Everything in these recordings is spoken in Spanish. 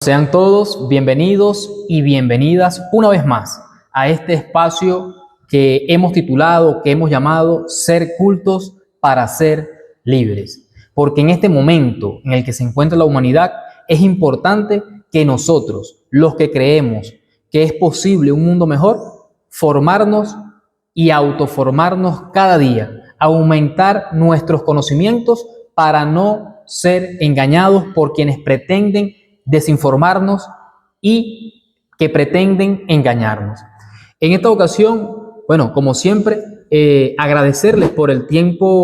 Sean todos bienvenidos y bienvenidas una vez más a este espacio que hemos titulado, que hemos llamado Ser cultos para ser libres. Porque en este momento en el que se encuentra la humanidad, es importante que nosotros, los que creemos que es posible un mundo mejor, formarnos y autoformarnos cada día, aumentar nuestros conocimientos para no ser engañados por quienes pretenden desinformarnos y que pretenden engañarnos. En esta ocasión, bueno, como siempre, agradecerles por el tiempo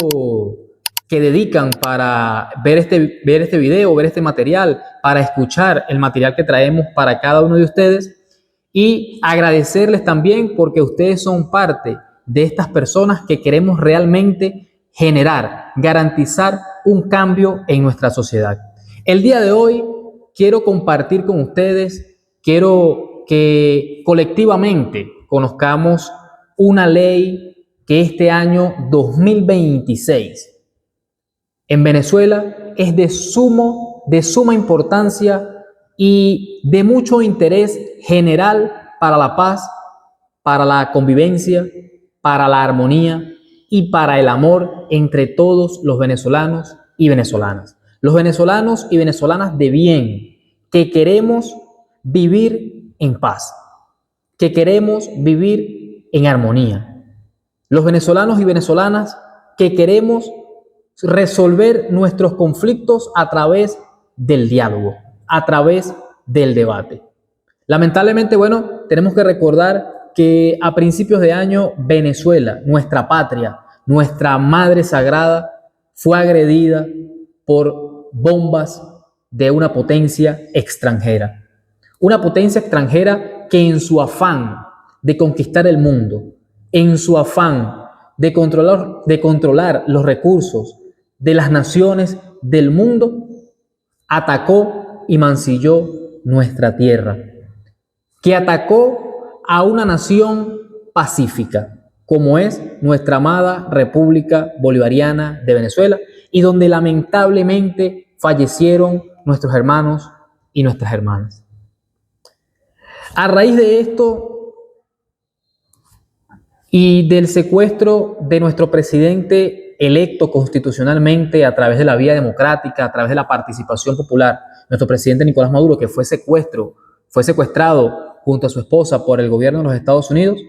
que dedican para ver este video, ver este material, para escuchar el material que traemos para cada uno de ustedes, y agradecerles también porque ustedes son parte de estas personas que queremos realmente generar, garantizar un cambio en nuestra sociedad. El día de hoy quiero compartir con ustedes, quiero que colectivamente conozcamos una ley que este año 2026 en Venezuela es de suma importancia y de mucho interés general para la paz, para la convivencia, para la armonía y para el amor entre todos los venezolanos y venezolanas. Los venezolanos y venezolanas de bien, que queremos vivir en paz, que queremos vivir en armonía. Los venezolanos y venezolanas que queremos resolver nuestros conflictos a través del diálogo, a través del debate. Lamentablemente, bueno, tenemos que recordar que a principios de año Venezuela, nuestra patria, nuestra madre sagrada, fue agredida por bombas de una potencia extranjera. Una potencia extranjera que en su afán de conquistar el mundo, en su afán de controlar los recursos de las naciones del mundo, atacó y mancilló nuestra tierra, que atacó a una nación pacífica, como es nuestra amada República Bolivariana de Venezuela, y donde lamentablemente fallecieron nuestros hermanos y nuestras hermanas. A raíz de esto y del secuestro de nuestro presidente electo constitucionalmente a través de la vía democrática, a través de la participación popular, nuestro presidente Nicolás Maduro, que fue secuestrado junto a su esposa por el gobierno de los Estados Unidos,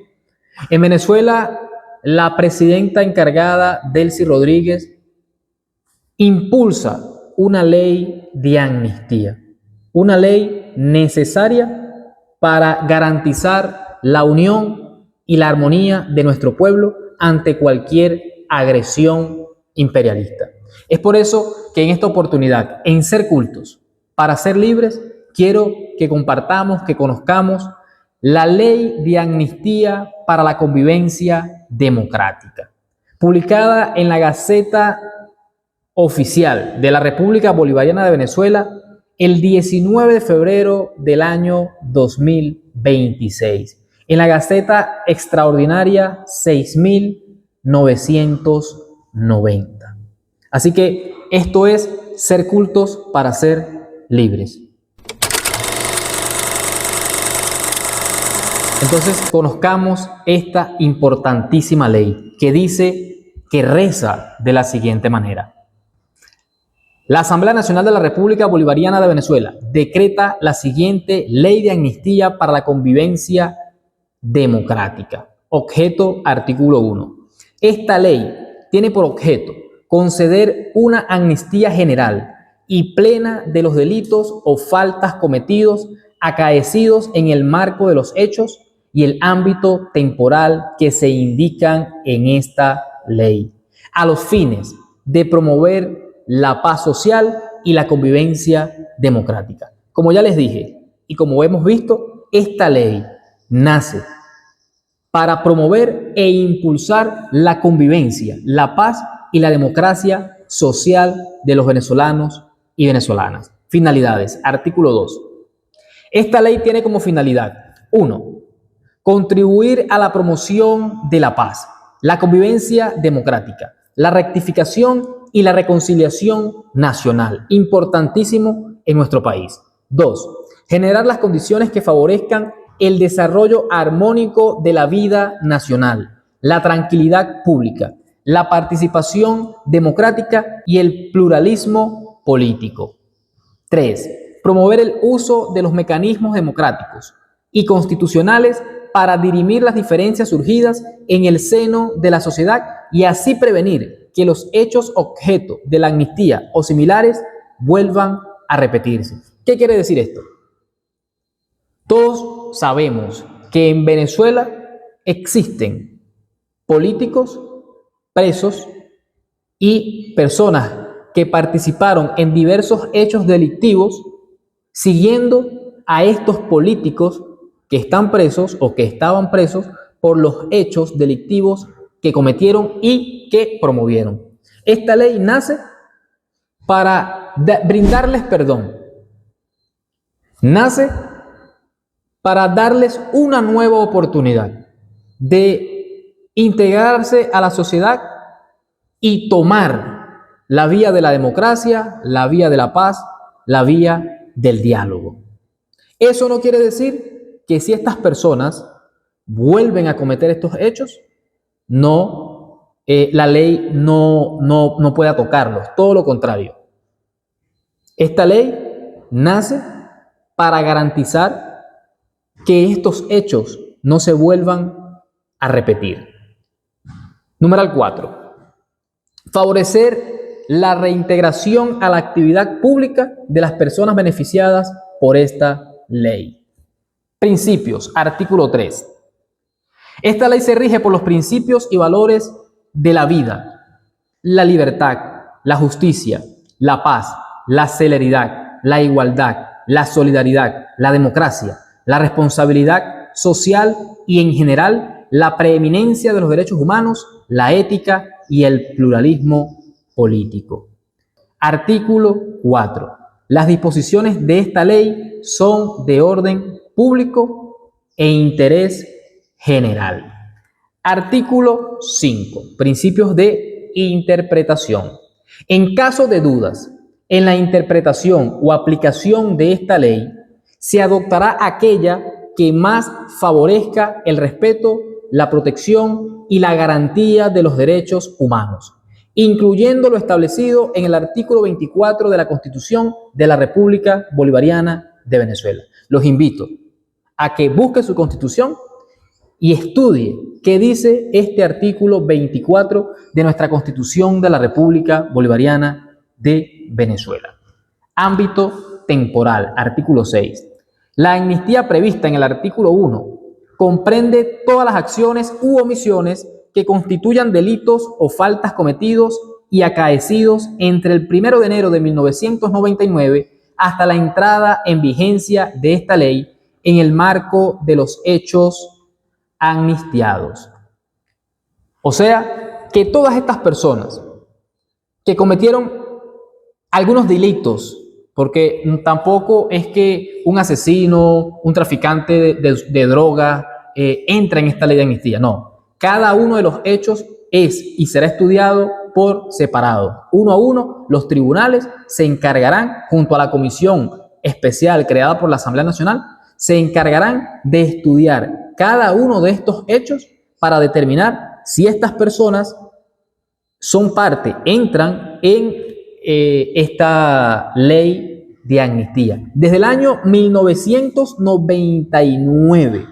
en Venezuela la presidenta encargada, Delcy Rodríguez, impulsa una ley de amnistía, una ley necesaria para garantizar la unión y la armonía de nuestro pueblo ante cualquier agresión imperialista. Es por eso que en esta oportunidad, en Ser Cultos para Ser Libres, quiero que compartamos, que conozcamos la Ley de Amnistía para la Convivencia Democrática, publicada en la Gaceta Oficial de la República Bolivariana de Venezuela el 19 de febrero del año 2026, en la Gaceta Extraordinaria 6990. Así que esto es Ser Cultos para Ser Libres. Entonces, conozcamos esta importantísima ley que dice, que reza de la siguiente manera. La Asamblea Nacional de la República Bolivariana de Venezuela decreta la siguiente Ley de Amnistía para la Convivencia Democrática. Objeto, artículo 1. Esta ley tiene por objeto conceder una amnistía general y plena de los delitos o faltas cometidos acaecidos en el marco de los hechos y el ámbito temporal que se indican en esta ley, a los fines de promover la paz social y la convivencia democrática. Como ya les dije y como hemos visto, esta ley nace para promover e impulsar la convivencia, la paz y la democracia social de los venezolanos y venezolanas. Finalidades. Artículo 2. Esta ley tiene como finalidad: 1. Contribuir a la promoción de la paz, la convivencia democrática, la rectificación y la reconciliación nacional, importantísimo en nuestro país. 2. Generar las condiciones que favorezcan el desarrollo armónico de la vida nacional, la tranquilidad pública, la participación democrática y el pluralismo político. 3. Promover el uso de los mecanismos democráticos y constitucionales para dirimir las diferencias surgidas en el seno de la sociedad y así prevenir que los hechos objeto de la amnistía o similares vuelvan a repetirse. ¿Qué quiere decir esto? Todos sabemos que en Venezuela existen políticos presos y personas que participaron en diversos hechos delictivos siguiendo a estos políticos que están presos o que estaban presos por los hechos delictivos que cometieron y que promovieron. Esta ley nace para brindarles perdón. Nace para darles una nueva oportunidad de integrarse a la sociedad y tomar la vía de la democracia, la vía de la paz, la vía del diálogo. Eso no quiere decir que si estas personas vuelven a cometer estos hechos, la ley no pueda tocarlos, todo lo contrario. Esta ley nace para garantizar que estos hechos no se vuelvan a repetir. Número 4. Favorecer la reintegración a la actividad pública de las personas beneficiadas por esta ley. Principios, artículo 3. Esta ley se rige por los principios y valores de la vida, la libertad, la justicia, la paz, la celeridad, la igualdad, la solidaridad, la democracia, la responsabilidad social y en general la preeminencia de los derechos humanos, la ética y el pluralismo político. Artículo 4. Las disposiciones de esta ley son de orden público e interés general. Artículo 5. Principios de interpretación. En caso de dudas en la interpretación o aplicación de esta ley, se adoptará aquella que más favorezca el respeto, la protección y la garantía de los derechos humanos, incluyendo lo establecido en el artículo 24 de la Constitución de la República Bolivariana de Venezuela. Los invito a que busque su Constitución y estudie qué dice este artículo 24 de nuestra Constitución de la República Bolivariana de Venezuela. Ámbito temporal, artículo 6. La amnistía prevista en el artículo 1 comprende todas las acciones u omisiones que constituyan delitos o faltas cometidos y acaecidos entre el 1 de enero de 1999 hasta la entrada en vigencia de esta ley en el marco de los hechos amnistiados. O sea, que todas estas personas que cometieron algunos delitos, porque tampoco es que un asesino, un traficante de droga entra en esta ley de amnistía, no. Cada uno de los hechos es y será estudiado por separado. Uno a uno, los tribunales se encargarán, junto a la comisión especial creada por la Asamblea Nacional, se encargarán de estudiar cada uno de estos hechos para determinar si estas personas son parte, entran en esta ley de amnistía. Desde el año 1999.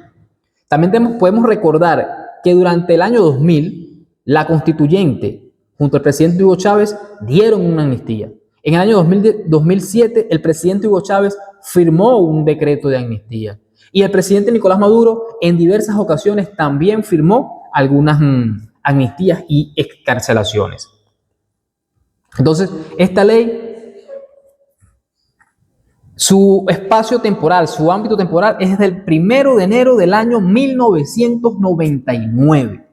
También podemos recordar que durante el año 2000, la constituyente, junto al presidente Hugo Chávez, dieron una amnistía. En el año 2007, el presidente Hugo Chávez firmó un decreto de amnistía. Y el presidente Nicolás Maduro, en diversas ocasiones, también firmó algunas amnistías y excarcelaciones. Entonces, esta ley, su espacio temporal, su ámbito temporal es desde el 1 de enero del año 1999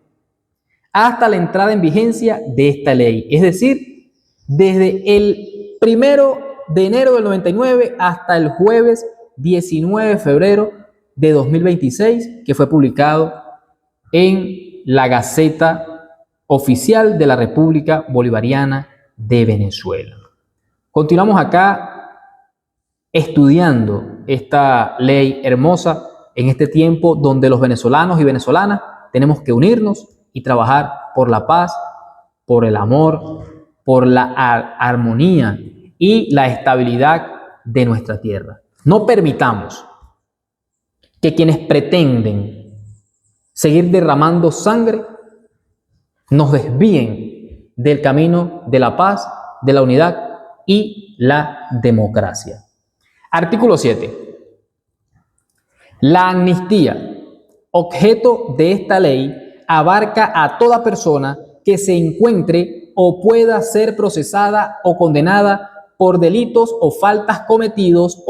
hasta la entrada en vigencia de esta ley. Es decir, desde el 1 de enero del 99 hasta el jueves 19 de febrero de 2026, que fue publicado en la Gaceta Oficial de la República Bolivariana de Venezuela. Continuamos acá estudiando esta ley hermosa en este tiempo donde los venezolanos y venezolanas tenemos que unirnos y trabajar por la paz, por el amor, por la armonía y la estabilidad de nuestra tierra. No permitamos que quienes pretenden seguir derramando sangre nos desvíen del camino de la paz, de la unidad y la democracia. Artículo 7. La amnistía, objeto de esta ley, abarca a toda persona que se encuentre o pueda ser procesada o condenada por delitos o faltas cometidos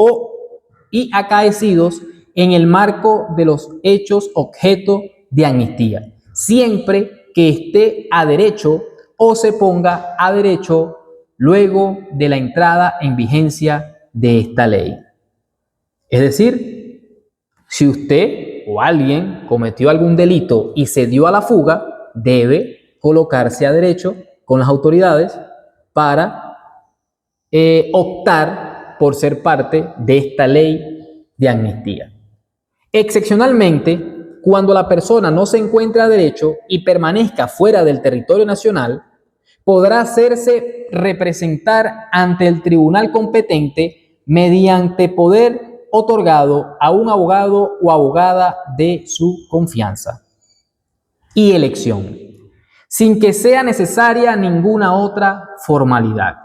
y acaecidos en el marco de los hechos objeto de amnistía, siempre que esté a derecho o se ponga a derecho luego de la entrada en vigencia de esta ley. Es decir, si usted o alguien cometió algún delito y se dio a la fuga, debe colocarse a derecho con las autoridades para optar por ser parte de esta ley de amnistía. Excepcionalmente, cuando la persona no se encuentra a derecho y permanezca fuera del territorio nacional, podrá hacerse representar ante el tribunal competente mediante poder otorgado a un abogado o abogada de su confianza y elección, sin que sea necesaria ninguna otra formalidad.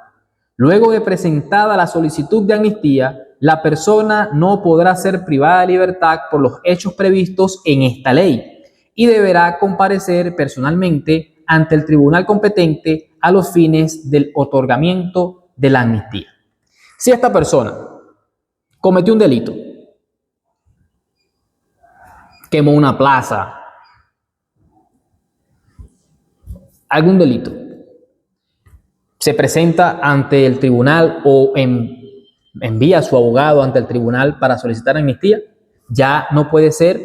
Luego de presentada la solicitud de amnistía, la persona no podrá ser privada de libertad por los hechos previstos en esta ley y deberá comparecer personalmente ante el tribunal competente a los fines del otorgamiento de la amnistía. Si esta persona cometió un delito, quemó una plaza, algún delito, se presenta ante el tribunal o envía a su abogado ante el tribunal para solicitar amnistía, ya no puede ser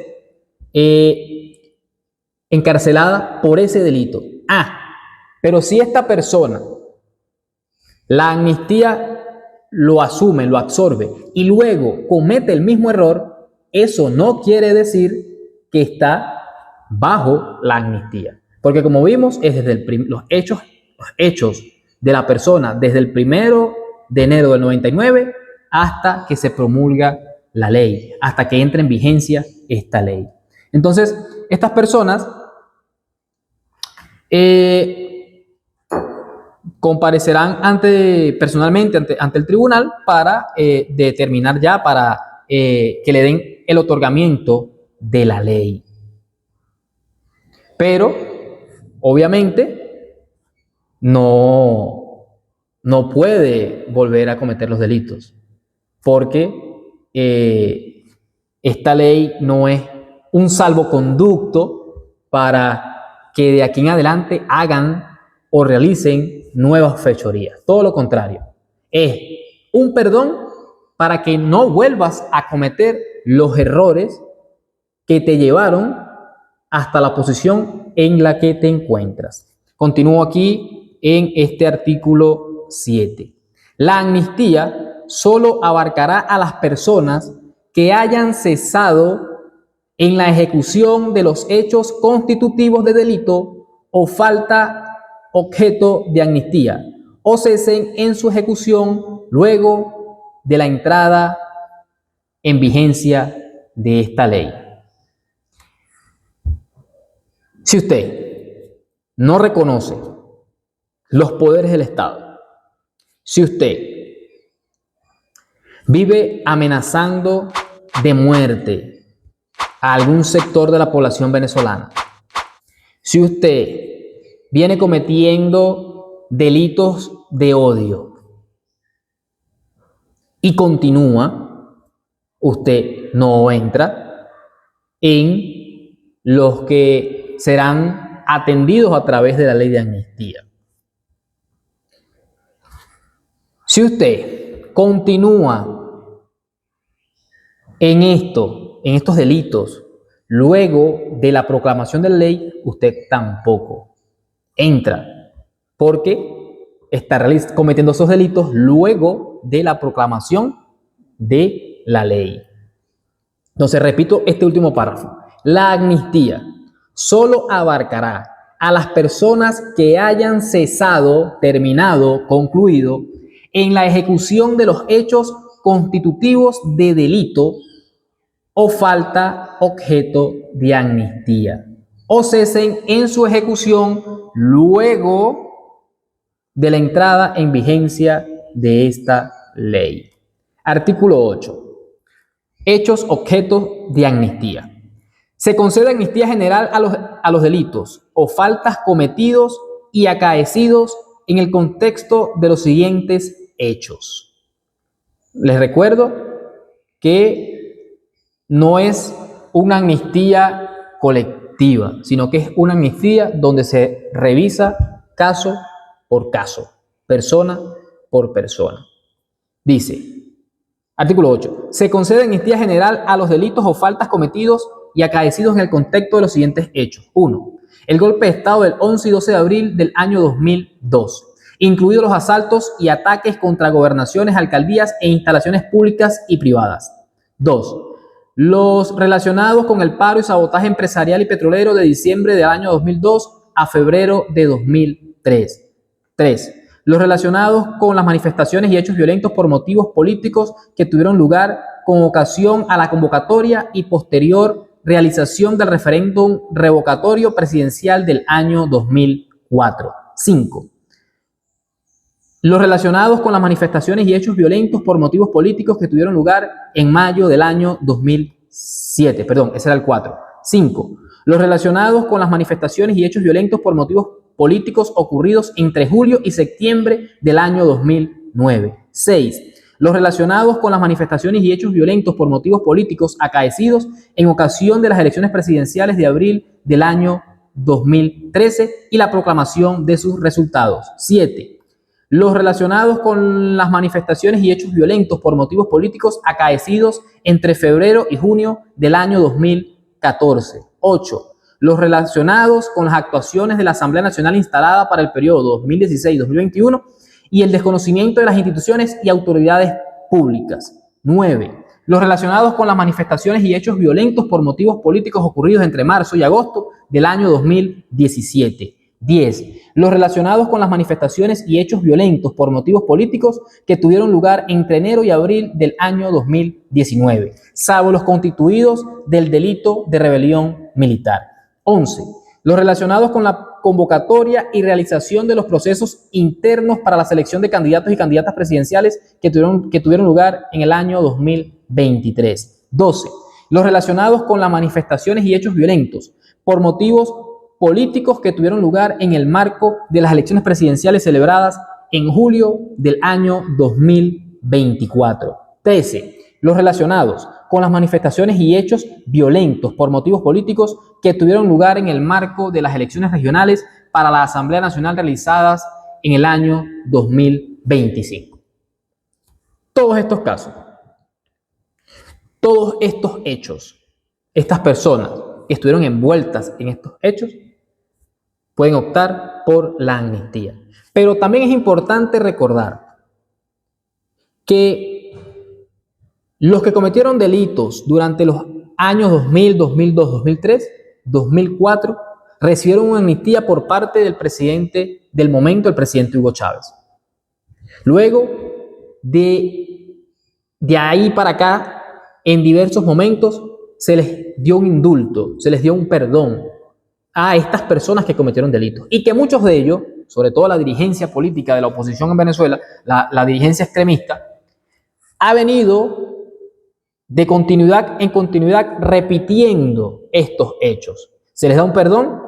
encarcelada por ese delito. Pero si esta persona la amnistía lo asume, lo absorbe y luego comete el mismo error, eso no quiere decir que está bajo la amnistía. Porque como vimos, es desde los hechos de la persona desde el 1 de enero del 99 hasta que se promulga la ley, hasta que entre en vigencia esta ley. Entonces, estas personas comparecerán personalmente ante el tribunal para determinar ya, para que le den el otorgamiento de la ley. Pero, obviamente, no puede volver a cometer los delitos, porque esta ley no es un salvoconducto para que de aquí en adelante hagan o realicen nuevas fechorías. Todo lo contrario, es un perdón para que no vuelvas a cometer los errores que te llevaron hasta la posición en la que te encuentras. Continúo aquí en este artículo 7. La amnistía solo abarcará a las personas que hayan cesado en la ejecución de los hechos constitutivos de delito o falta objeto de amnistía, o cesen en su ejecución luego de la entrada en vigencia de esta ley. Si usted no reconoce los poderes del Estado, si usted vive amenazando de muerte a algún sector de la población venezolana, si usted viene cometiendo delitos de odio y continúa, usted no entra en los que serán atendidos a través de la ley de amnistía. Si usted continúa en estos delitos, luego de la proclamación de la ley, usted tampoco entra, porque está cometiendo esos delitos luego de la proclamación de la ley. Entonces, repito este último párrafo. La amnistía solo abarcará a las personas que hayan cesado, terminado, concluido en la ejecución de los hechos constitutivos de delito o falta objeto de amnistía, o cesen en su ejecución luego de la entrada en vigencia de esta ley. Artículo 8. Hechos objeto de amnistía. Se concede amnistía general a los delitos o faltas cometidos y acaecidos en el contexto de los siguientes hechos. Les recuerdo que no es una amnistía colectiva, sino que es una amnistía donde se revisa caso por caso, persona por persona. Dice, artículo 8. Se concede amnistía general a los delitos o faltas cometidos y acaecidos en el contexto de los siguientes hechos. 1. El golpe de Estado del 11 y 12 de abril del año 2002, incluidos los asaltos y ataques contra gobernaciones, alcaldías e instalaciones públicas y privadas. 2. Los relacionados con el paro y sabotaje empresarial y petrolero de diciembre del año 2002 a febrero de 2003. 3. Los relacionados con las manifestaciones y hechos violentos por motivos políticos que tuvieron lugar con ocasión a la convocatoria y posterior realización del referéndum revocatorio presidencial del año 2004. 5. Los relacionados con las manifestaciones y hechos violentos por motivos políticos que tuvieron lugar en mayo del año 2007. Perdón, ese era el 4. 5. Los relacionados con las manifestaciones y hechos violentos por motivos políticos ocurridos entre julio y septiembre del año 2009. 6. Los relacionados con las manifestaciones y hechos violentos por motivos políticos acaecidos en ocasión de las elecciones presidenciales de abril del año 2013 y la proclamación de sus resultados. 7. Los relacionados con las manifestaciones y hechos violentos por motivos políticos acaecidos entre febrero y junio del año 2014. 8. Los relacionados con las actuaciones de la Asamblea Nacional instalada para el periodo 2016-2021 y el desconocimiento de las instituciones y autoridades públicas. 9. Los relacionados con las manifestaciones y hechos violentos por motivos políticos ocurridos entre marzo y agosto del año 2017. 10. Los relacionados con las manifestaciones y hechos violentos por motivos políticos que tuvieron lugar entre enero y abril del año 2019, salvo los constituidos del delito de rebelión militar. 11. Los relacionados con la convocatoria y realización de los procesos internos para la selección de candidatos y candidatas presidenciales que tuvieron lugar en el año 2023. 12. Los relacionados con las manifestaciones y hechos violentos por motivos políticos que tuvieron lugar en el marco de las elecciones presidenciales celebradas en julio del año 2024. 13. Los relacionados con las manifestaciones y hechos violentos por motivos políticos que tuvieron lugar en el marco de las elecciones regionales para la Asamblea Nacional realizadas en el año 2025. Todos estos casos, todos estos hechos, estas personas que estuvieron envueltas en estos hechos, pueden optar por la amnistía. Pero también es importante recordar que los que cometieron delitos durante los años 2000, 2002, 2003, 2004, recibieron una amnistía por parte del presidente del momento, el presidente Hugo Chávez. Luego de ahí para acá, en diversos momentos, se les dio un indulto, se les dio un perdón a estas personas que cometieron delitos. Y que muchos de ellos, sobre todo la dirigencia política de la oposición en Venezuela, la dirigencia extremista, ha venido de continuidad en continuidad repitiendo estos hechos. Se les da un perdón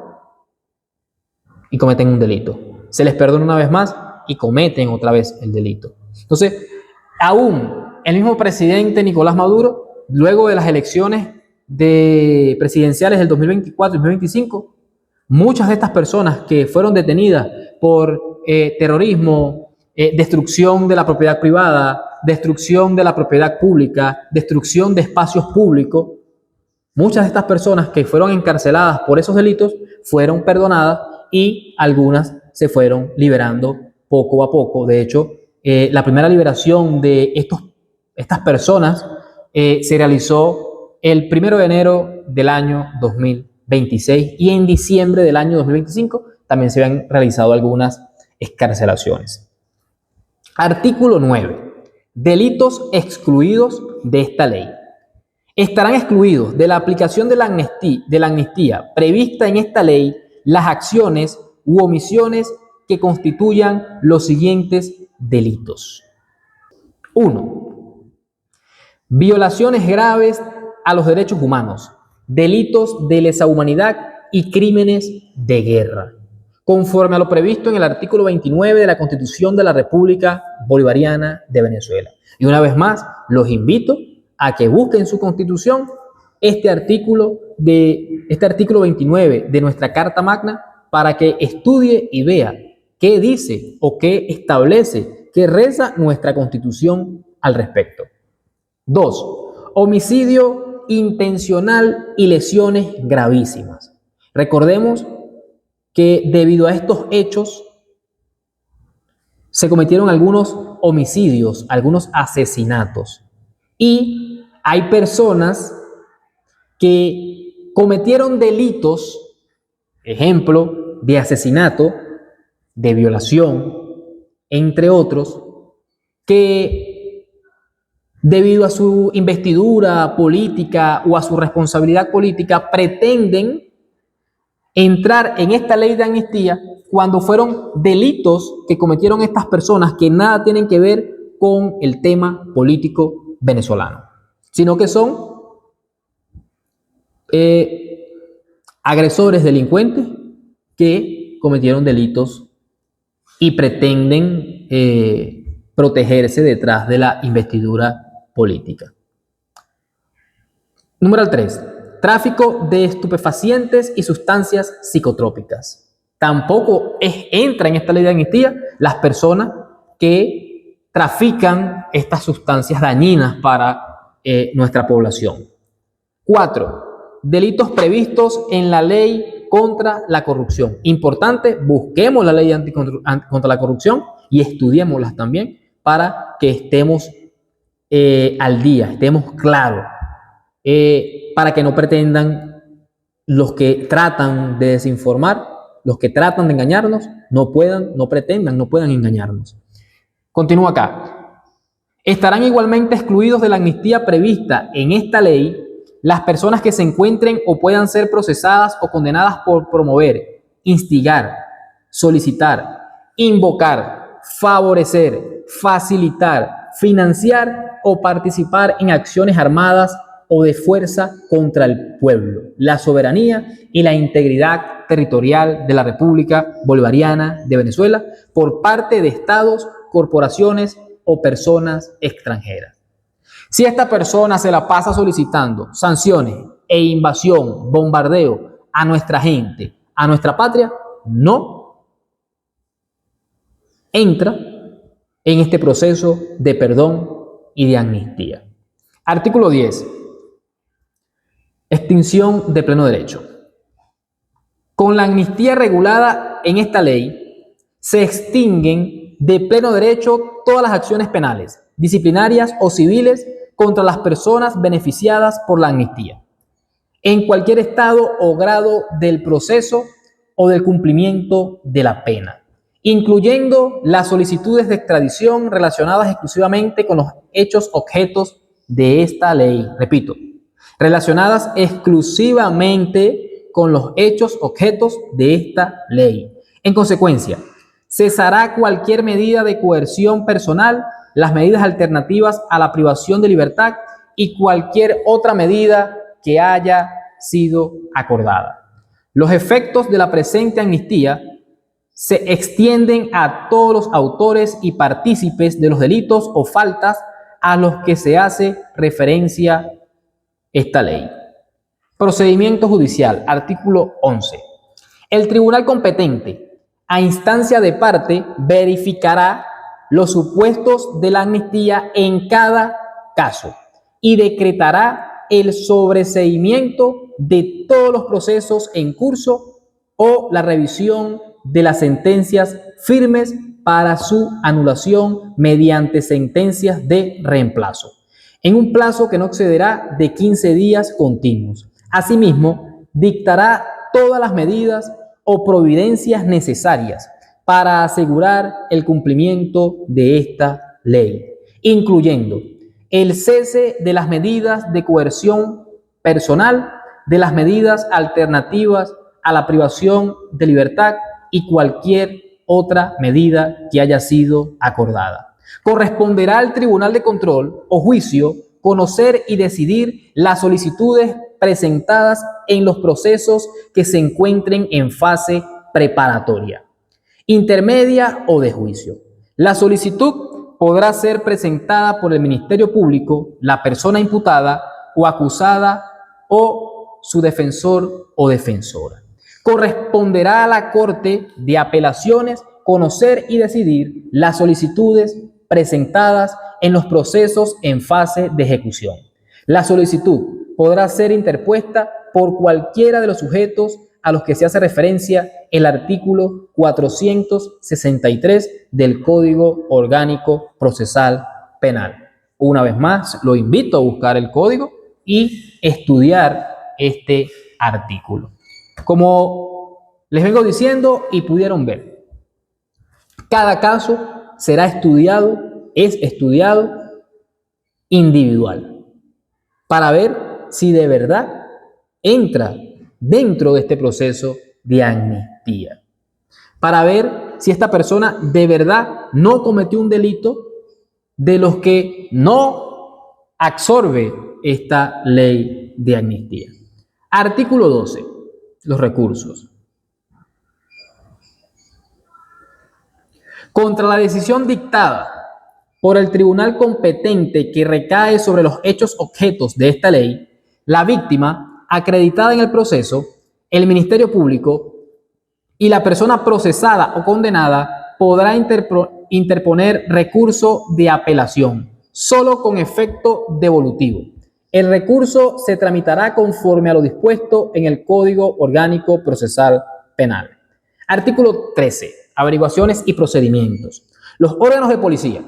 y cometen un delito. Se les perdona una vez más y cometen otra vez el delito. Entonces, aún el mismo presidente Nicolás Maduro, luego de las elecciones presidenciales del 2024 y 2025, muchas de estas personas que fueron detenidas por terrorismo, destrucción de la propiedad privada, destrucción de la propiedad pública, destrucción de espacios públicos, muchas de estas personas que fueron encarceladas por esos delitos fueron perdonadas y algunas se fueron liberando poco a poco. De hecho, la primera liberación de estas personas se realizó el 1 de enero del año 2026 y en diciembre del año 2025 también se habían realizado algunas excarcelaciones. Artículo 9. Delitos excluidos de esta ley. Estarán excluidos de la aplicación de la amnistía prevista en esta ley las acciones u omisiones que constituyan los siguientes delitos. 1. Violaciones graves a los derechos humanos, delitos de lesa humanidad y crímenes de guerra, conforme a lo previsto en el artículo 29 de la Constitución de la República Bolivariana de Venezuela. Y una vez más, los invito a que busquen en su Constitución este artículo 29 de nuestra Carta Magna para que estudie y vea qué dice o qué establece, qué reza nuestra Constitución al respecto. 2. Homicidio intencional y lesiones gravísimas. Recordemos que debido a estos hechos se cometieron algunos homicidios, algunos asesinatos. Y hay personas que cometieron delitos, ejemplo, de asesinato, de violación, entre otros, que debido a su investidura política o a su responsabilidad política pretenden entrar en esta ley de amnistía cuando fueron delitos que cometieron estas personas que nada tienen que ver con el tema político venezolano, sino que son agresores delincuentes que cometieron delitos y pretenden protegerse detrás de la investidura política. Número 3. Tráfico de estupefacientes y sustancias psicotrópicas. Tampoco entra en esta ley de amnistía las personas que trafican estas sustancias dañinas para nuestra población. 4. Delitos previstos en la ley contra la corrupción. Importante, busquemos la ley contra la corrupción y estudiémoslas también para que estemos al día, estemos claros. Para que no pretendan los que tratan de desinformar, los que tratan de engañarnos, no puedan engañarnos. Continúa acá. Estarán igualmente excluidos de la amnistía prevista en esta ley las personas que se encuentren o puedan ser procesadas o condenadas por promover, instigar, solicitar, invocar, favorecer, facilitar, financiar o participar en acciones armadas o de fuerza contra el pueblo, la soberanía y la integridad territorial de la República Bolivariana de Venezuela por parte de estados, corporaciones o personas extranjeras. Si esta persona se la pasa solicitando sanciones e invasión, bombardeo a nuestra gente, a nuestra patria, no entra en este proceso de perdón y de amnistía. Artículo 10. Extinción de pleno derecho. Con la amnistía regulada en esta ley, se extinguen de pleno derecho todas las acciones penales, disciplinarias o civiles contra las personas beneficiadas por la amnistía, en cualquier estado o grado del proceso o del cumplimiento de la pena, incluyendo las solicitudes de extradición relacionadas exclusivamente con los hechos objetos de esta ley. Repito, relacionadas exclusivamente con los hechos objetos de esta ley. En consecuencia, cesará cualquier medida de coerción personal, las medidas alternativas a la privación de libertad y cualquier otra medida que haya sido acordada. Los efectos de la presente amnistía se extienden a todos los autores y partícipes de los delitos o faltas a los que se hace referencia esta ley. Procedimiento judicial, artículo 11. El tribunal competente, a instancia de parte, verificará los supuestos de la amnistía en cada caso y decretará el sobreseimiento de todos los procesos en curso o la revisión de las sentencias firmes para su anulación mediante sentencias de reemplazo. en un plazo que no excederá de 15 días continuos. Asimismo, dictará todas las medidas o providencias necesarias para asegurar el cumplimiento de esta ley, incluyendo el cese de las medidas de coerción personal, de las medidas alternativas a la privación de libertad y cualquier otra medida que haya sido acordada. Corresponderá al Tribunal de Control o Juicio conocer y decidir las solicitudes presentadas en los procesos que se encuentren en fase preparatoria, intermedia o de juicio. La solicitud podrá ser presentada por el Ministerio Público, la persona imputada o acusada o su defensor o defensora. Corresponderá a la Corte de Apelaciones conocer y decidir las solicitudes presentadas en los procesos en fase de ejecución. La solicitud podrá ser interpuesta por cualquiera de los sujetos a los que se hace referencia el artículo 463 del Código Orgánico Procesal Penal. Una vez más, lo invito a buscar el código y estudiar este artículo. Como les vengo diciendo y pudieron ver, cada caso será estudiado, es estudiado individual para ver si de verdad entra dentro de este proceso de amnistía, para ver si esta persona de verdad no cometió un delito de los que no absorbe esta ley de amnistía. Artículo 12. Los recursos. Contra la decisión dictada por el tribunal competente que recae sobre los hechos objetos de esta ley, la víctima acreditada en el proceso, el Ministerio Público y la persona procesada o condenada podrá interponer recurso de apelación, solo con efecto devolutivo. El recurso se tramitará conforme a lo dispuesto en el Código Orgánico Procesal Penal. Artículo 13. Averiguaciones y procedimientos. Los órganos de policía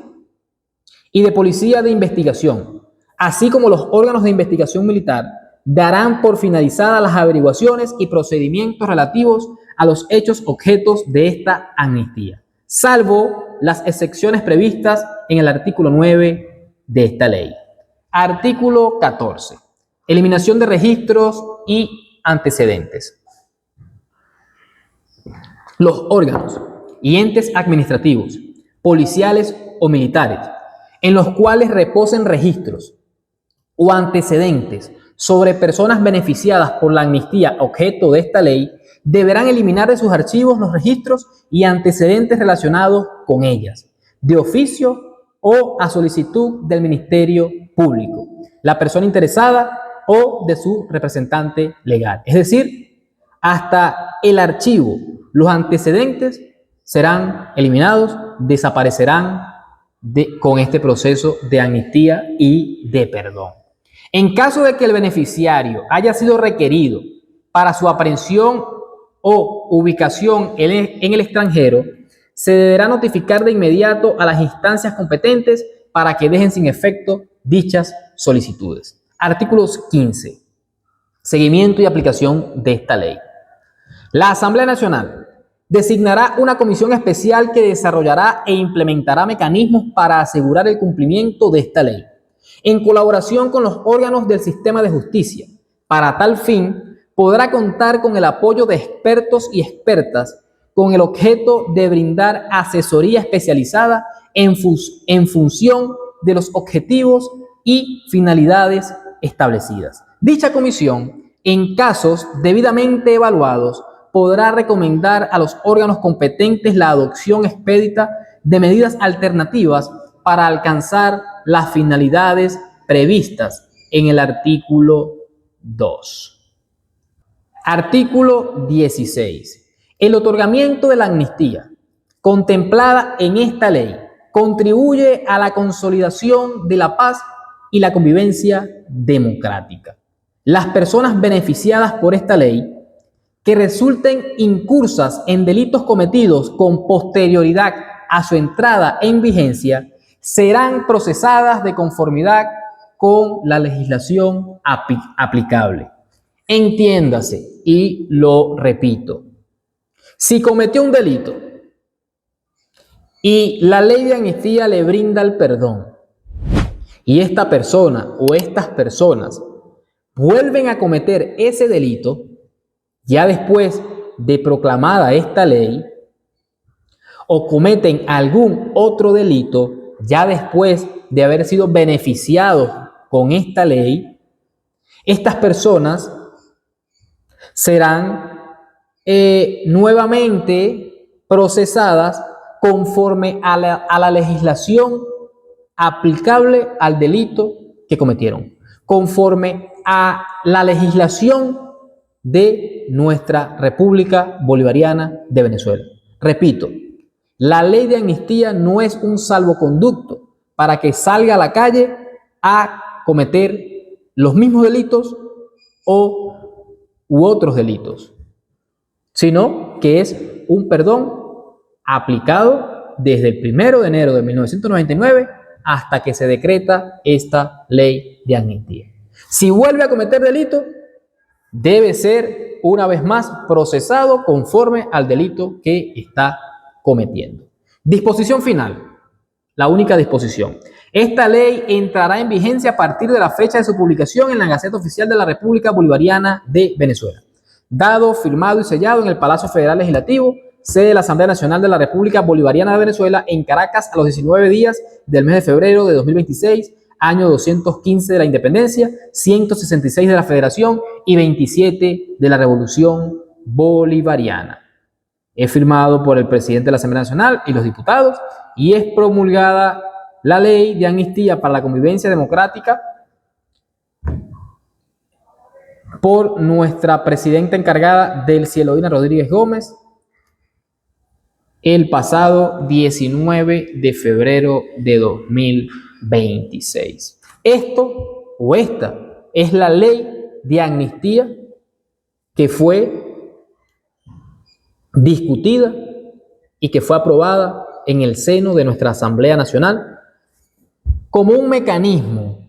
y de policía de investigación, así como los órganos de investigación militar, darán por finalizadas las averiguaciones y procedimientos relativos a los hechos objetos de esta amnistía, salvo las excepciones previstas en el artículo 9 de esta ley. Artículo 14. Eliminación de registros y antecedentes. Los órganos y entes administrativos, policiales o militares, en los cuales reposen registros o antecedentes sobre personas beneficiadas por la amnistía objeto de esta ley, deberán eliminar de sus archivos los registros y antecedentes relacionados con ellas, de oficio o a solicitud del Ministerio Público, la persona interesada o de su representante legal. Es decir, hasta el archivo, los antecedentes serán eliminados, desaparecerán con este proceso de amnistía y de perdón. En caso de que el beneficiario haya sido requerido para su aprehensión o ubicación en el extranjero, se deberá notificar de inmediato a las instancias competentes para que dejen sin efecto dichas solicitudes. Artículos 15. Seguimiento y aplicación de esta ley. La Asamblea Nacional designará una comisión especial que desarrollará e implementará mecanismos para asegurar el cumplimiento de esta ley, en colaboración con los órganos del sistema de justicia. Para tal fin, podrá contar con el apoyo de expertos y expertas con el objeto de brindar asesoría especializada en función de los objetivos y finalidades establecidas. Dicha comisión, en casos debidamente evaluados, podrá recomendar a los órganos competentes la adopción expedita de medidas alternativas para alcanzar las finalidades previstas en el artículo 2. Artículo 16. El otorgamiento de la amnistía contemplada en esta ley contribuye a la consolidación de la paz y la convivencia democrática. Las personas beneficiadas por esta ley que resulten incursas en delitos cometidos con posterioridad a su entrada en vigencia serán procesadas de conformidad con la legislación aplicable. Entiéndase, y lo repito, si cometió un delito y la ley de amnistía le brinda el perdón, y esta persona o estas personas vuelven a cometer ese delito, ya después de proclamada esta ley, o cometen algún otro delito, ya después de haber sido beneficiados con esta ley, estas personas serán nuevamente procesadas conforme a la legislación aplicable al delito que cometieron, conforme a la legislación de nuestra República Bolivariana de Venezuela. Repito, la ley de amnistía no es un salvoconducto para que salga a la calle a cometer los mismos delitos u otros delitos, sino que es un perdón aplicado desde el 1 de enero de 1999 hasta que se decreta esta ley de amnistía. Si vuelve a cometer delito, debe ser una vez más procesado conforme al delito que está cometiendo. Disposición final, la única disposición. Esta ley entrará en vigencia a partir de la fecha de su publicación en la Gaceta Oficial de la República Bolivariana de Venezuela. Dado, firmado y sellado en el Palacio Federal Legislativo, sede de la Asamblea Nacional de la República Bolivariana de Venezuela, en Caracas, a los 19 días del mes de febrero de 2026, año 215 de la Independencia, 166 de la Federación y 27 de la Revolución Bolivariana. Es firmado por el presidente de la Asamblea Nacional y los diputados, y es promulgada la Ley de Amnistía para la Convivencia Democrática por nuestra presidenta encargada, Delcielodina Rodríguez Gómez, el pasado 19 de febrero de 2026. Esta es la ley de amnistía que fue discutida y que fue aprobada en el seno de nuestra Asamblea Nacional como un mecanismo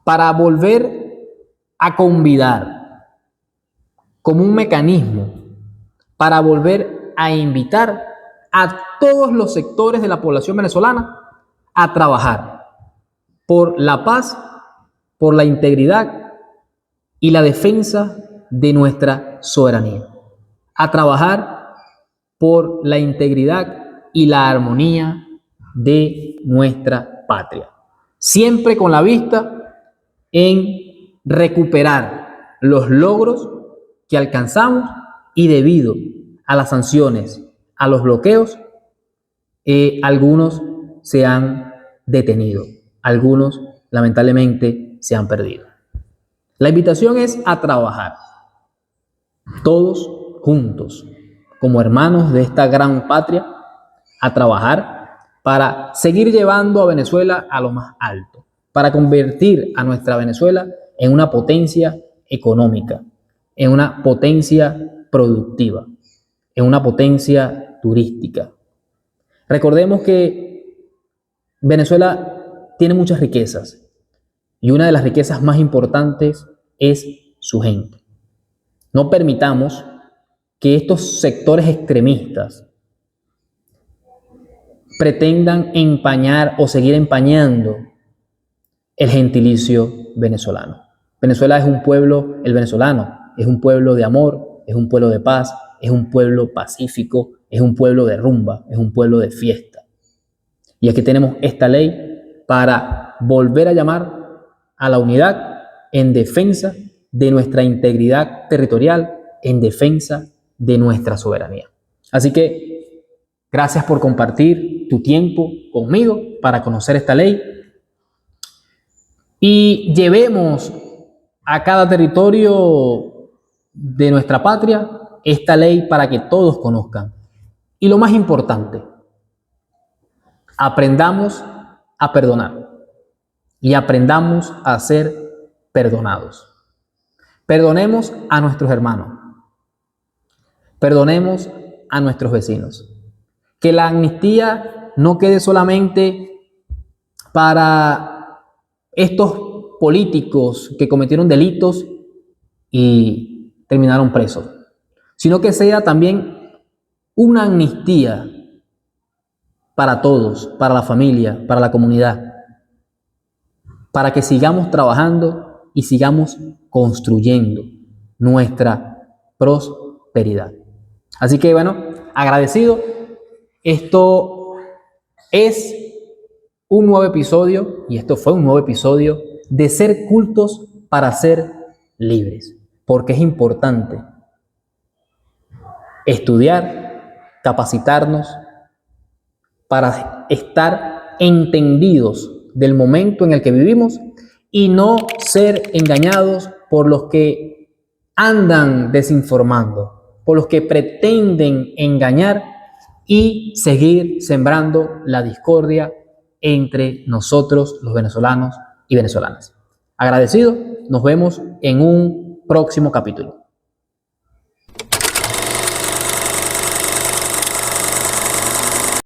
para volver a convidar, como un mecanismo para volver a invitar a todos los sectores de la población venezolana a trabajar por la paz, por la integridad y la defensa de nuestra soberanía, a trabajar por la integridad y la armonía de nuestra patria, siempre con la vista en recuperar los logros que alcanzamos y debido a las sanciones, a los bloqueos, algunos se han detenido, algunos lamentablemente se han perdido. La invitación es a trabajar, todos juntos, como hermanos de esta gran patria, a trabajar para seguir llevando a Venezuela a lo más alto, para convertir a nuestra Venezuela en una potencia económica, en una potencia productiva, en una potencia turística. Recordemos que Venezuela tiene muchas riquezas y una de las riquezas más importantes es su gente. No permitamos que estos sectores extremistas pretendan empañar o seguir empañando el gentilicio venezolano. Venezuela es un pueblo, el venezolano es un pueblo de amor, es un pueblo de paz, es un pueblo pacífico, es un pueblo de rumba, es un pueblo de fiesta. Y aquí tenemos esta ley para volver a llamar a la unidad en defensa de nuestra integridad territorial, en defensa de nuestra soberanía. Así que gracias por compartir tu tiempo conmigo para conocer esta ley y llevemos a cada territorio de nuestra patria esta ley para que todos conozcan. Y lo más importante, aprendamos a perdonar y aprendamos a ser perdonados. Perdonemos a nuestros hermanos, perdonemos a nuestros vecinos. Que la amnistía no quede solamente para estos políticos que cometieron delitos y terminaron presos, sino que sea también una amnistía para todos, para la familia, para la comunidad, para que sigamos trabajando y sigamos construyendo nuestra prosperidad. Así que bueno, agradecido. Esto es un nuevo episodio, y esto fue un nuevo episodio de Ser Cultos para Ser Libres, porque es importante estudiar, capacitarnos para estar entendidos del momento en el que vivimos y no ser engañados por los que andan desinformando, por los que pretenden engañar y seguir sembrando la discordia entre nosotros, los venezolanos y venezolanas. Agradecido, nos vemos en un próximo capítulo.